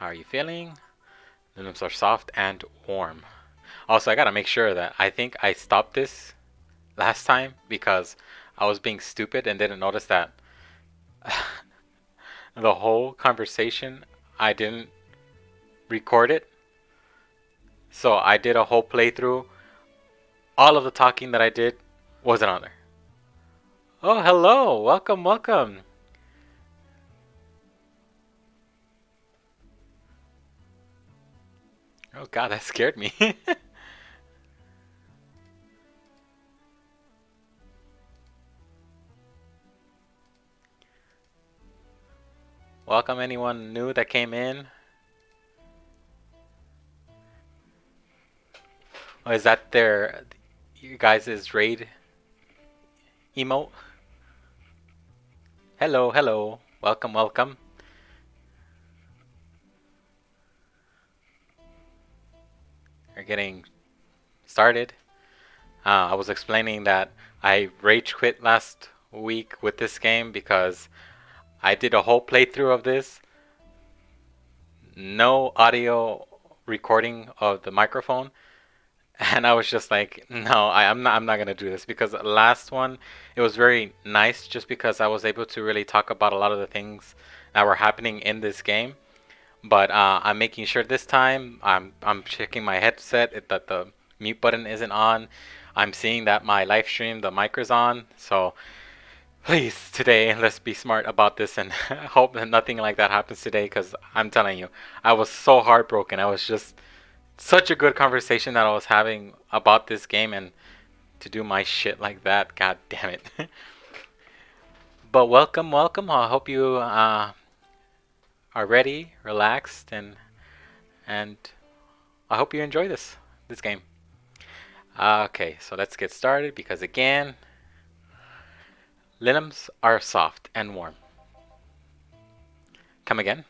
How are you feeling? The limbs are soft and warm. Also, I gotta make sure that I think I stopped this last time because I was being stupid and didn't notice that the whole conversation I didn't record it. So I did a whole playthrough. All of the talking that I did wasn't on there. Oh, hello. Welcome, welcome. Oh god, that scared me. Welcome anyone new that came in. Oh, is that their you guys' raid emote? Hello, hello. Welcome, welcome. We're getting started. I was explaining that I rage quit last week with this game because I did a whole playthrough of this. No audio recording of the microphone. And I was just like, no, I'm not gonna do this because the last one it was very nice just because I was able to really talk about a lot of the things that were happening in this game. But I'm making sure this time I'm checking my headset that the mute button isn't on. I'm seeing that my live stream the mic is on. So please today let's be smart about this and hope that nothing like that happens today because I'm telling you I was so heartbroken. I was just such a good conversation that I was having about this game and to do my shit like that, god damn it. But welcome, welcome. I hope you are ready, relaxed, and I hope you enjoy this game. Okay, so let's get started because again, limbs are soft and warm. Come again?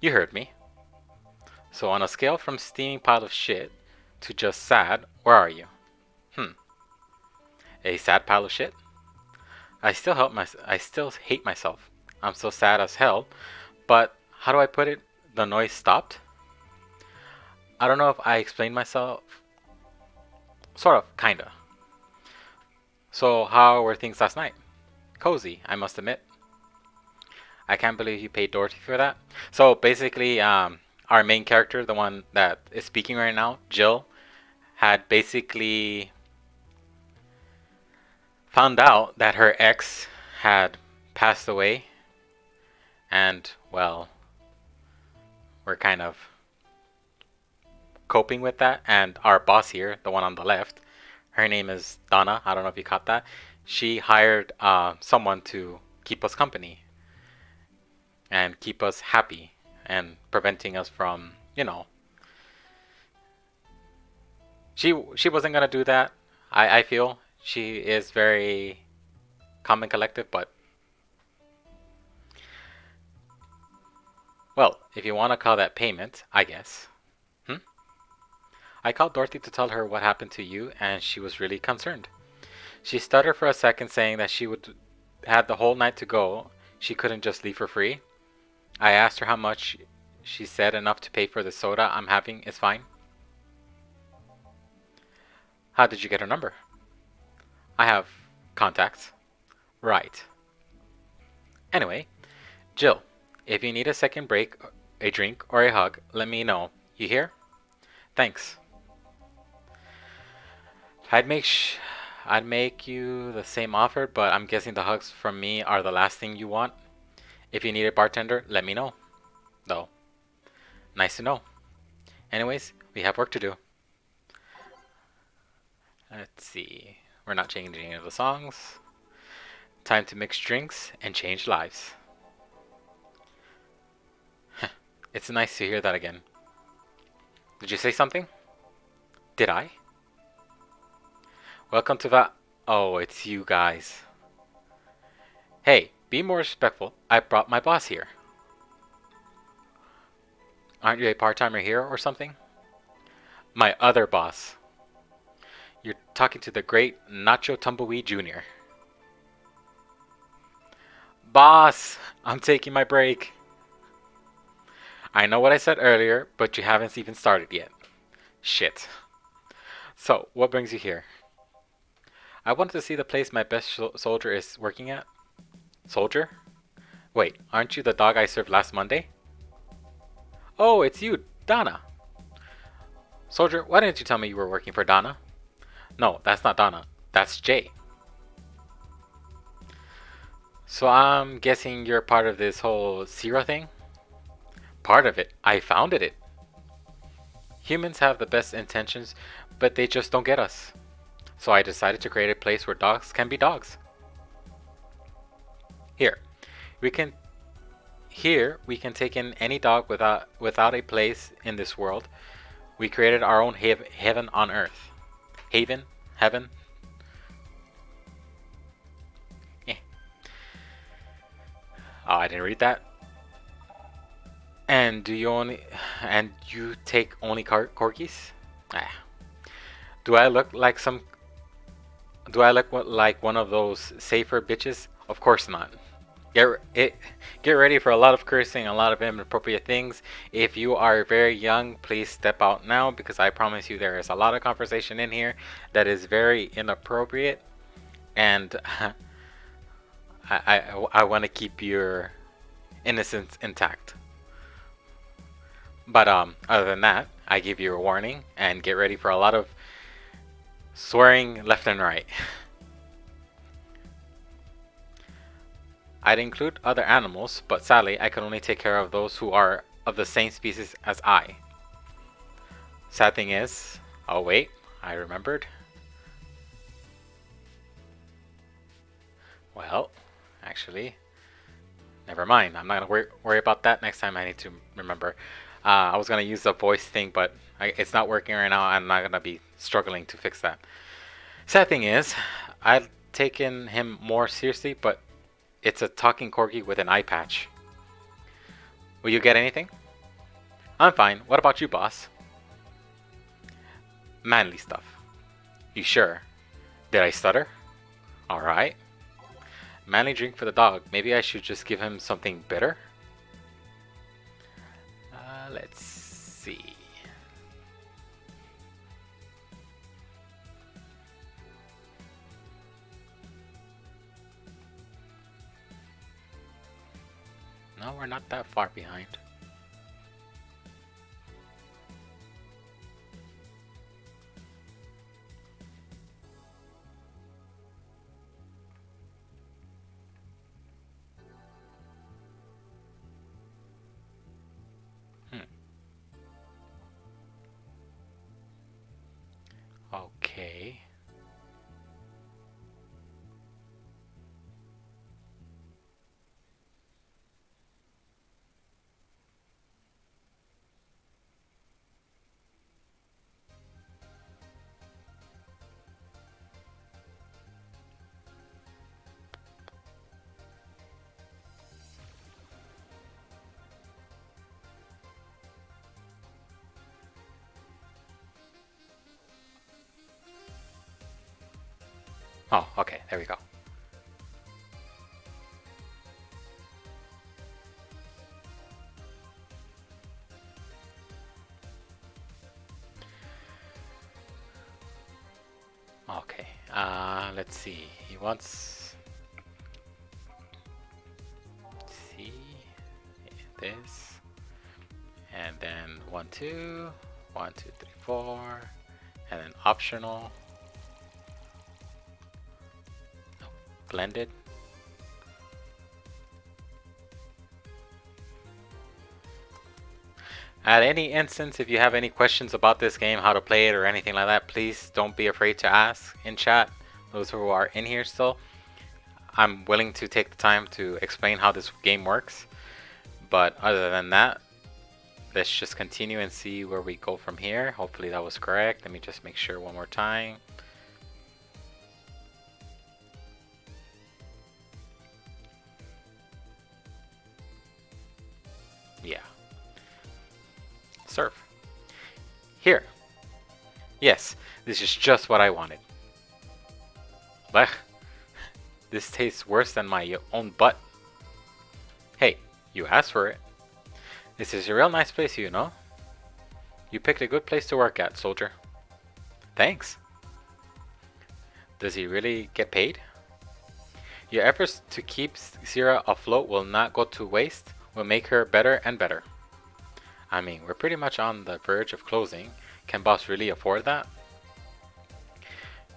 You heard me. So on a scale from steaming pile of shit to just sad, where are you? A sad pile of shit? I still hate myself. I'm so sad as hell. But how do I put it? The noise stopped. I don't know if I explained myself. Sort of, kinda. So how were things last night? Cozy, I must admit. I can't believe you paid Dorothy for that. So basically, our main character, the one that is speaking right now, Jill, had basically found out that her ex had passed away, and well, we're kind of coping with that. And our boss here, the one on the left, her name is Donna. I don't know if you caught that. She hired someone to keep us company and keep us happy and preventing us from, she wasn't gonna do that. I feel she is very calm and collective, but well, if you want to call that payment, I guess. Hmm? I called Dorothy to tell her what happened to you, and she was really concerned. She stuttered for a second, saying that she would had the whole night to go. She couldn't just leave for free. I asked her how much. She said enough to pay for the soda I'm having is fine. How did you get her number? I have contacts. Right. Anyway, Jill, if you need a second break, a drink, or a hug, let me know. You hear? Thanks. I'd make I'd make you the same offer, but I'm guessing the hugs from me are the last thing you want. If you need a bartender, let me know. Though, nice to know. Anyways, we have work to do. Let's see. We're not changing any of the songs. Time to mix drinks and change lives. It's nice to hear that again. Did you say something? Did I? Welcome to the... Oh, it's you guys. Hey, be more respectful. I brought my boss here. Aren't you a part-timer here or something? My other boss. You're talking to the great Nacho Tumbleweed Jr. Boss, I'm taking my break. I know what I said earlier, but you haven't even started yet. Shit. So, what brings you here? I wanted to see the place my best soldier is working at. Soldier? Wait, aren't you the dog I served last Monday? Oh, it's you, Donna. Soldier, why didn't you tell me you were working for Donna? No, that's not Donna. That's Jay. So I'm guessing you're part of this whole Zero thing? Part of it. I founded it. Humans have the best intentions, but they just don't get us. So I decided to create a place where dogs can be dogs. Here, we can we can take in any dog without a place in this world. We created our own heaven on earth. Haven? Heaven? Eh. Oh, I didn't read that. And you take only corgis? Ah. Do I look like like one of those safer bitches? Of course not. Get ready for a lot of cursing, a lot of inappropriate things. If you are very young, please step out now because I promise you there is a lot of conversation in here that is very inappropriate, and I want to keep your innocence intact. But other than that, I give you a warning and get ready for a lot of swearing left and right. I'd include other animals, but sadly I can only take care of those who are of the same species as I. Sad thing is, oh wait, I remembered. Well, actually, never mind. I'm not gonna worry about that. Next time I need to remember. I was gonna use the voice thing, but it's not working right now. I'm not gonna be struggling to fix that. Sad thing is, I've taken him more seriously, but it's a talking corgi with an eye patch. Will you get anything? I'm fine. What about you, boss? Manly stuff. You sure? Did I stutter? Alright. Manly drink for the dog. Maybe I should just give him something bitter? Let's see. No, we're not that far behind. Okay. Oh, okay, there we go. Okay, let's see. He wants... see this, and then 1, 2, 1, 2, 3, 4, and then optional. Blended. At any instance, if you have any questions about this game, how to play it, or anything like that, please don't be afraid to ask in chat. Those who are in here still, I'm willing to take the time to explain how this game works. But other than that, let's just continue and see where we go from here. Hopefully that was correct. Let me just make sure one more time. Yeah. Serve. Here. Yes, this is just what I wanted. Blech. This tastes worse than my own butt. Hey, you asked for it. This is a real nice place, you know. You picked a good place to work at, soldier. Thanks. Does he really get paid? Your efforts to keep Sierra afloat will not go to waste. Will make her better and better. I mean, we're pretty much on the verge of closing. Can boss really afford that?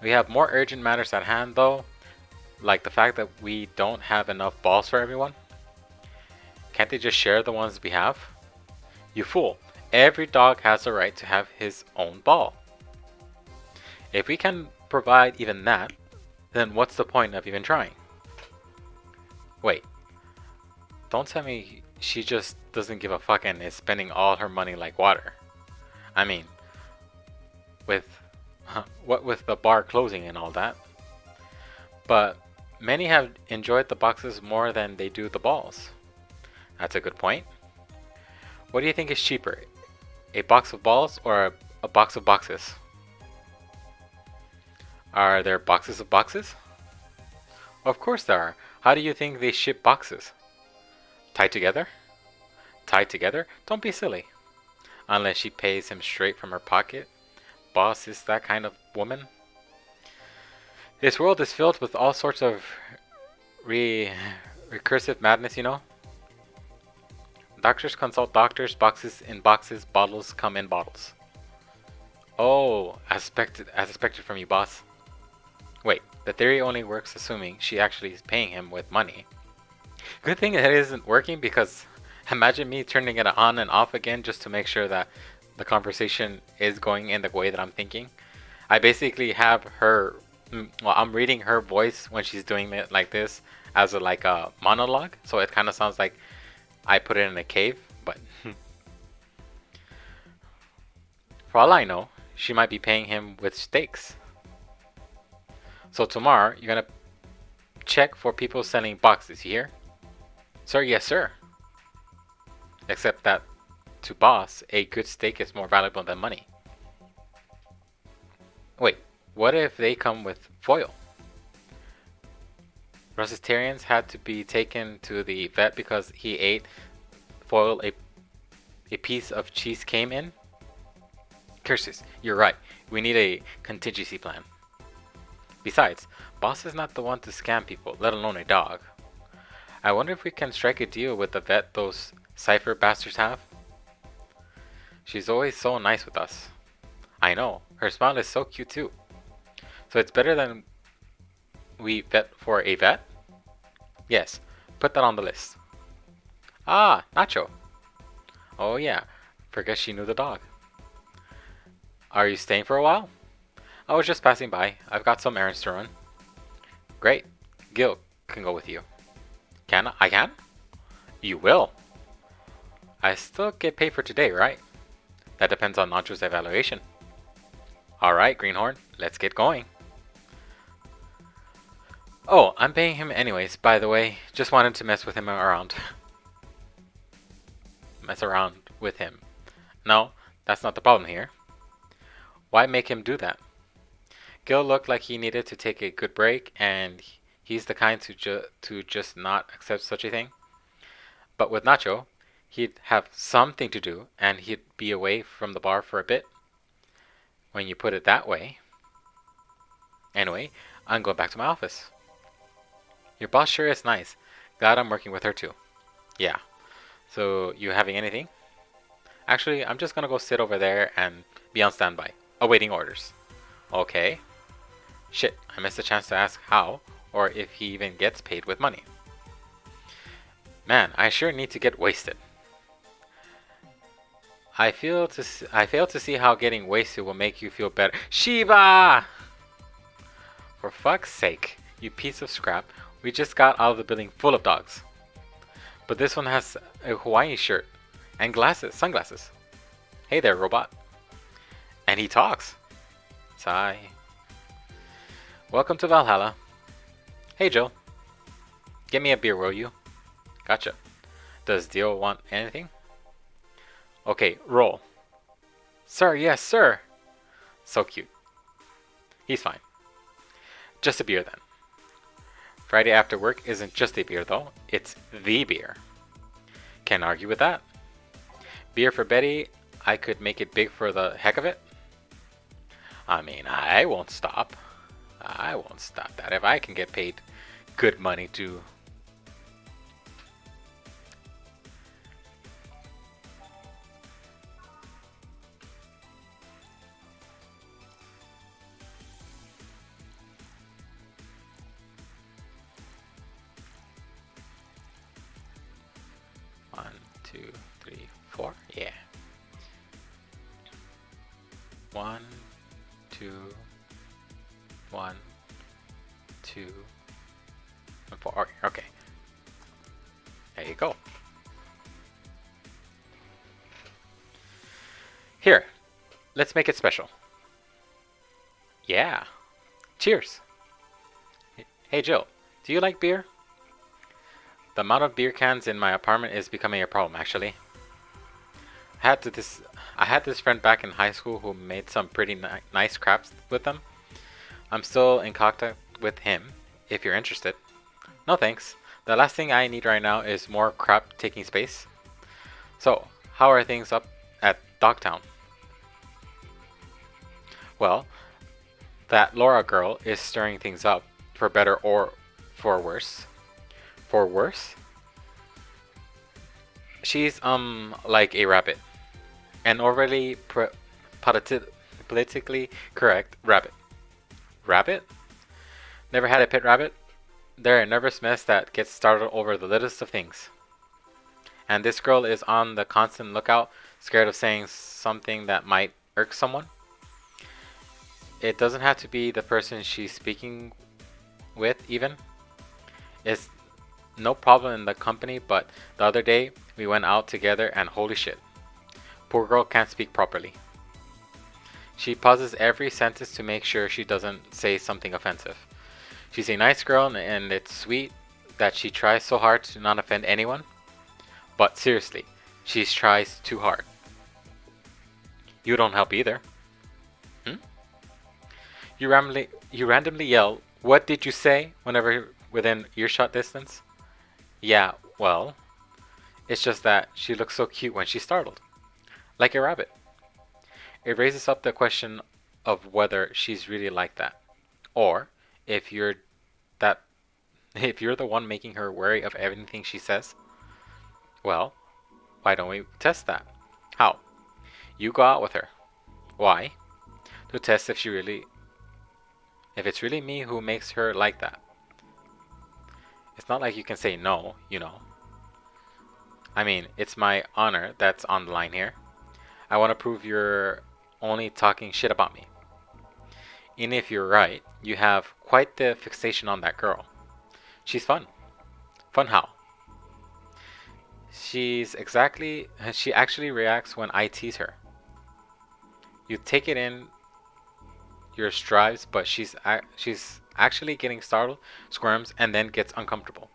We have more urgent matters at hand though, like the fact that we don't have enough balls for everyone. Can't they just share the ones we have? You fool! Every dog has the right to have his own ball. If we can provide even that, then what's the point of even trying? Wait, don't tell me she just doesn't give a fuck and is spending all her money like water. I mean, what with the bar closing and all that. But many have enjoyed the boxes more than they do the balls. That's a good point. What do you think is cheaper? A box of balls or a box of boxes? Are there boxes of boxes? Of course there are. How do you think they ship boxes? Tied together? Tied together? Don't be silly. Unless she pays him straight from her pocket. Boss is that kind of woman. This world is filled with all sorts of recursive madness, you know? Doctors consult doctors, boxes in boxes, bottles come in bottles. Oh, as expected from you, boss. Wait, the theory only works assuming she actually is paying him with money. Good thing it isn't working, because imagine me turning it on and off again just to make sure that the conversation is going in the way that I'm thinking. I basically have her, well, I'm reading her voice when she's doing it like this as a monologue, so it kind of sounds like I put it in a cave, but for all I know, she might be paying him with steaks. So tomorrow, you're gonna check for people selling boxes, you hear? Sir, yes sir. Except that, to boss, a good steak is more valuable than money. Wait, what if they come with foil? Russitarians had to be taken to the vet because he ate foil a piece of cheese came in? Curses, you're right. We need a contingency plan. Besides, boss is not the one to scam people, let alone a dog. I wonder if we can strike a deal with the vet those cipher bastards have? She's always so nice with us. I know, her smile is so cute too. So it's better than we vet for a vet? Yes, put that on the list. Ah, Nacho. Oh yeah, forget she knew the dog. Are you staying for a while? I was just passing by. I've got some errands to run. Great. Gil can go with you. Can I? Can? You will. I still get paid for today, right? That depends on Nacho's evaluation. Alright, Greenhorn, let's get going. Oh, I'm paying him anyways, by the way. Just wanted to mess with him around. Mess around with him. No, that's not the problem here. Why make him do that? Gil looked like he needed to take a good break, and he's the kind to just not accept such a thing. But with Nacho, he'd have something to do, and he'd be away from the bar for a bit. When you put it that way. Anyway, I'm going back to my office. Your boss sure is nice. Glad I'm working with her too. Yeah. So, you having anything? Actually, I'm just gonna go sit over there and be on standby, awaiting orders. Okay. Shit, I missed a chance to ask how, or if he even gets paid with money. Man, I sure need to get wasted. I fail to see how getting wasted will make you feel better. Shiba! For fuck's sake, you piece of scrap. We just got out of the building full of dogs. But this one has a Hawaii shirt and sunglasses. Hey there, robot. And he talks. Sigh. Welcome to Valhalla. Hey, Jill. Get me a beer, will you? Gotcha. Does Dio want anything? Okay, roll. Sir, yes, sir. So cute. He's fine. Just a beer then. Friday after work isn't just a beer though, it's the beer. Can't argue with that. beer for Betty, I could make it big for the heck of it. I mean, I won't stop. I won't stop that if I can get paid good money to. One, two, three, four. Yeah. 1, 2, 1, 2, and 4. Okay. There you go. Here, let's make it special. Yeah. Cheers. Hey Jill, do you like beer? The amount of beer cans in my apartment is becoming a problem, actually. I had this friend back in high school who made some pretty nice crafts with them. I'm still in contact with him, if you're interested. No thanks. The last thing I need right now is more crap taking space. So, how are things up at Dogtown? Well, that Laura girl is stirring things up, for better or for worse. For worse? She's, like a rabbit. An overly politically correct rabbit. Rabbit? Never had a pet rabbit? They're a nervous mess that gets startled over the littlest of things. And this girl is on the constant lookout, scared of saying something that might irk someone. It doesn't have to be the person she's speaking with, even. It's no problem in the company, but the other day we went out together and holy shit. Poor girl can't speak properly. She pauses every sentence to make sure she doesn't say something offensive. She's a nice girl and it's sweet that she tries so hard to not offend anyone. But seriously, she tries too hard. You don't help either. You randomly yell, "What did you say?" whenever within earshot distance. Yeah, well, it's just that she looks so cute when she's startled. Like a rabbit. It raises up the question of whether she's really like that. Or if you're the one making her wary of everything she says. Well, why don't we test that? How? You go out with her. Why? To test if it's really me who makes her like that. It's not like you can say no, you know. I mean, it's my honor that's on the line here. I want to prove you're only talking shit about me. And if you're right, you have quite the fixation on that girl. She's fun. Fun how? She actually reacts when I tease her. You take it in your strides, but she's actually getting startled, squirms, and then gets uncomfortable.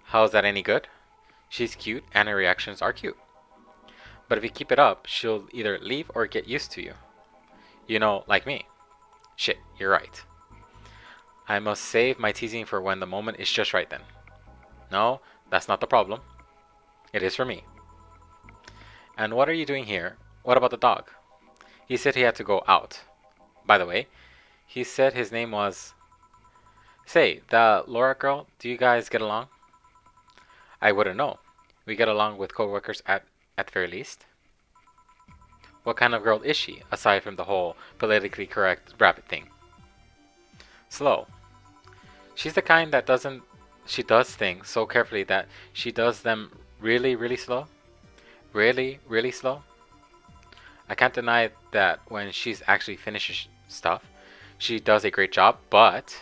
How is that any good? She's cute, and her reactions are cute. But if you keep it up, she'll either leave or get used to you. You know, like me. Shit, you're right. I must save my teasing for when the moment is just right then. No, that's not the problem. It is for me. And what are you doing here? What about the dog? He said he had to go out. By the way, he said his name was... Say, the Laura girl, do you guys get along? I wouldn't know. We get along with coworkers at the very least. What kind of girl is she, aside from the whole politically correct rabbit thing? Slow. She's the kind that she does things so carefully that she does them really, really slow. Really, really slow. I can't deny that when she's actually finishes stuff, she does a great job, but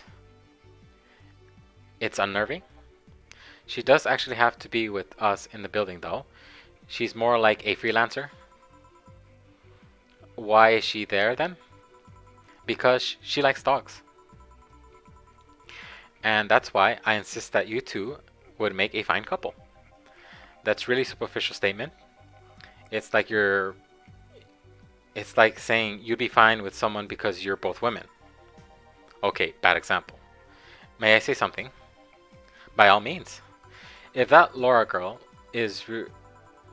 it's unnerving. She does actually have to be with us in the building though. She's more like a freelancer. Why is she there then? Because she likes dogs. And that's why I insist that you two would make a fine couple. That's really superficial statement. It's like saying you'd be fine with someone because you're both women. Okay, bad example. May I say something? By all means. If that Laura girl is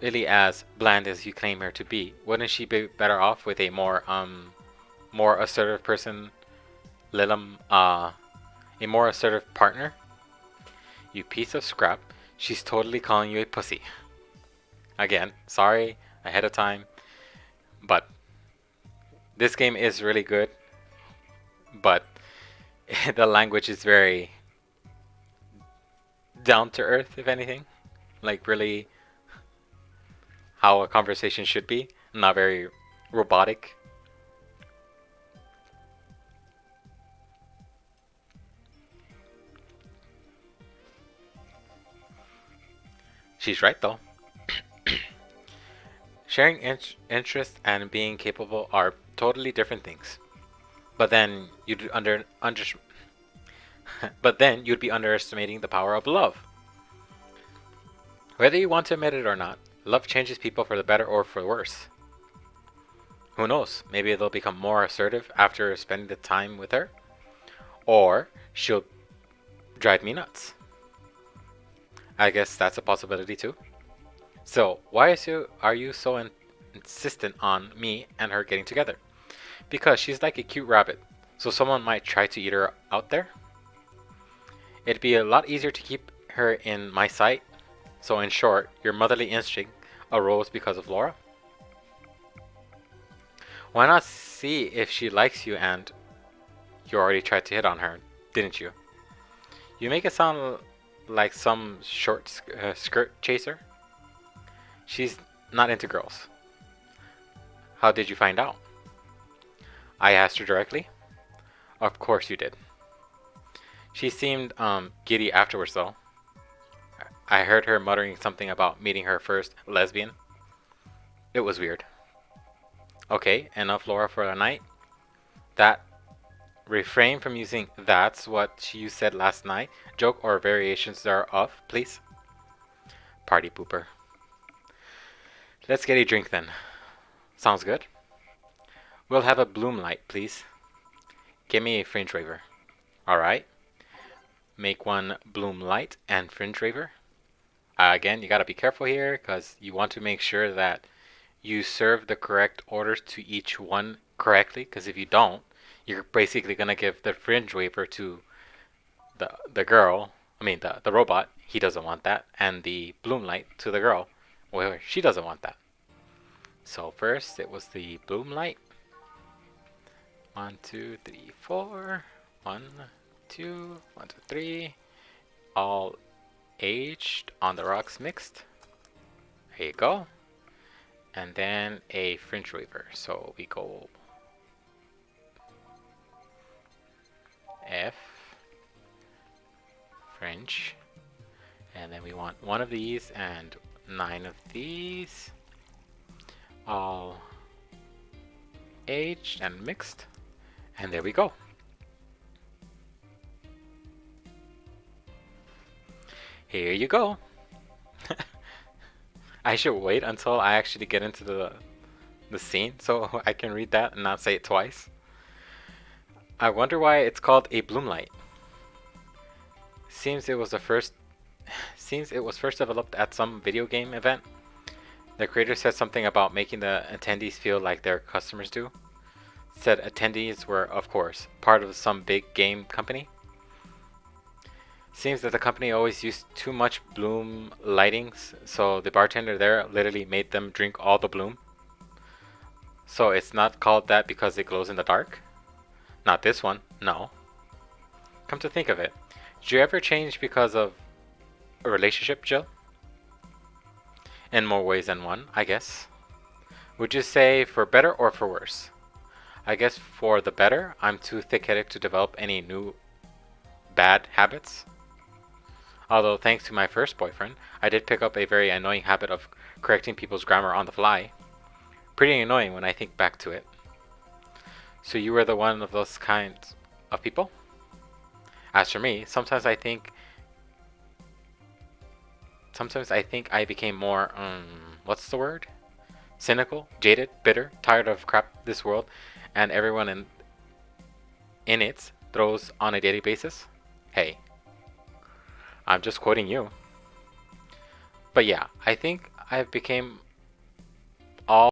really as bland as you claim her to be, wouldn't she be better off with a more assertive person, Lilim, a more assertive partner? You piece of scrap. She's totally calling you a pussy. Again, sorry ahead of time, but this game is really good, but the language is very down to earth, if anything. Like, really how a conversation should be, not very robotic. She's right, though. Sharing interest and being capable are totally different things. But then but then you'd be underestimating the power of love. Whether you want to admit it or not, love changes people for the better or for the worse. Who knows? Maybe they'll become more assertive after spending the time with her, or she'll drive me nuts. I guess that's a possibility too. So, are you so insistent on me and her getting together? Because she's like a cute rabbit, so someone might try to eat her out there. It'd be a lot easier to keep her in my sight. So in short, your motherly instinct arose because of Laura? Why not see if she likes you? And you already tried to hit on her, didn't you? You make it sound like some short skirt chaser. She's not into girls. How did you find out? I asked her directly. Of course you did. She seemed giddy afterwards though. I heard her muttering something about meeting her first lesbian. It was weird. Okay, enough Laura for the night. That refrain from using "that's what you said last night" joke or variations thereof, please. Party pooper. Let's get a drink then. Sounds good. We'll have a bloom light, please. Give me a fringe waver. Alright. Make one bloom light and fringe waver. Again, you gotta be careful here because you want to make sure that you serve the correct orders to each one correctly, because if you don't, you're basically gonna give the fringe waver to the girl. I mean the robot. He doesn't want that, and the bloom light to the girl. Well, she doesn't want that. So first, it was the bloom light. 1, 2, 3, 4. 1, 2, 1, 2, 3. All aged on the rocks mixed. There you go. And then a fringe waver. So we go F, fringe, and then we want one of these and 9 of these, all aged and mixed, and there we go. Here you go. I should wait until I actually get into the scene so I can read that and not say it twice. I wonder why it's called a bloom light. Seems it was first developed at some video game event. The creator said something about making the attendees feel like their customers do. Said attendees were, of course, part of some big game company. Seems that the company always used too much bloom lightings, so the bartender there literally made them drink all the bloom. So it's not called that because it glows in the dark? Not this one, no. Come to think of it, did you ever change because of a relationship, Jill? In more ways than one, I guess. Would you say for better or for worse? I guess for the better. I'm too thick-headed to develop any new bad habits. Although thanks to my first boyfriend, I did pick up a very annoying habit of correcting people's grammar on the fly. Pretty annoying when I think back to it. So you were the one of those kinds of people? As for me, sometimes I think I became more, what's the word? Cynical, jaded, bitter, tired of crap this world, and everyone in it throws on a daily basis. Hey, I'm just quoting you. But yeah, I think I became